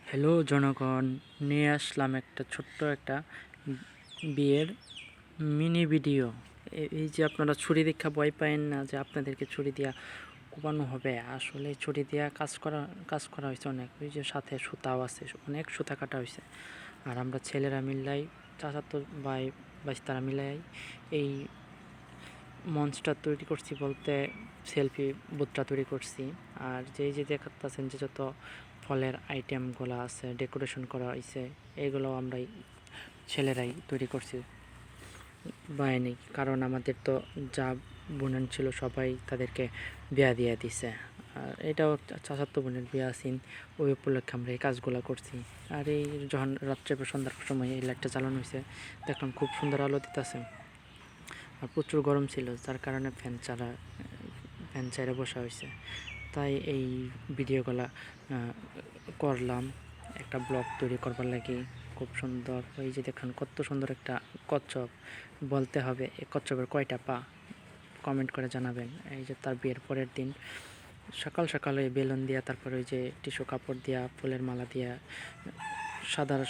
Hello জনগণ, নিয়ে আসলাম একটা ছোট্ট একটা বিয়ের মিনি ভিডিও। এই যে আপনারা ছুরি দেখা ভয় পায়েন না যে আপনাদেরকে ছুরি দিয়া কোপানো হবে। আসলে ছুরি দিয়া কাজ করা হয়েছে অনেক। ওই যে সাথে সুতাও আছে, অনেক সুতা কাটা হয়েছে। আর আমরা ছেলেরা মিললাই, চাচাতো ভাই বাইস্তারা মিলাই এই মঞ্চটা তৈরি করছি, বলতে সেলফি বুথটা তৈরি করছি। আর যে দেখাচ্ছেন যে যত ফলের আইটেমগুলো আছে, ডেকোরেশন করা হয়েছে, এগুলো আমরাই ছেলেরাই তৈরি করছি বাহিনী। কারণ আমাদের তো যা বোনেন ছিল সবাই তাদেরকে বিয়া দিয়ে দিছে। আর এটাও চাচাতো বোনের বিয়া আসিন, ওই উপলক্ষে আমরা এই কাজগুলো করছি। আর এই যখন রাত্রে বা সন্ধ্যার সময় এই লাইটটা চালানো হয়েছে, দেখলাম খুব সুন্দর আলো দিতেছে। আর প্রচুর গরম ছিল, যার কারণে ফ্যান চাইরে বসা হয়েছে। তাই এই ভিডিওগুলা করলাম একটা ব্লগ তৈরি করবার লাগি। খুব সুন্দর, ওই যে দেখুন কত সুন্দর একটা কচ্ছপ। বলতে হবে এই কচ্ছপের কয়টা পা, কমেন্ট করে জানাবেন। এই যে তার বিয়ের পরের দিন সকাল সকাল ওই বেলুন দিয়া, তারপরে ওই যে টিস্যু কাপড় দিয়া, ফুলের মালা দিয়া, সাদা সাদা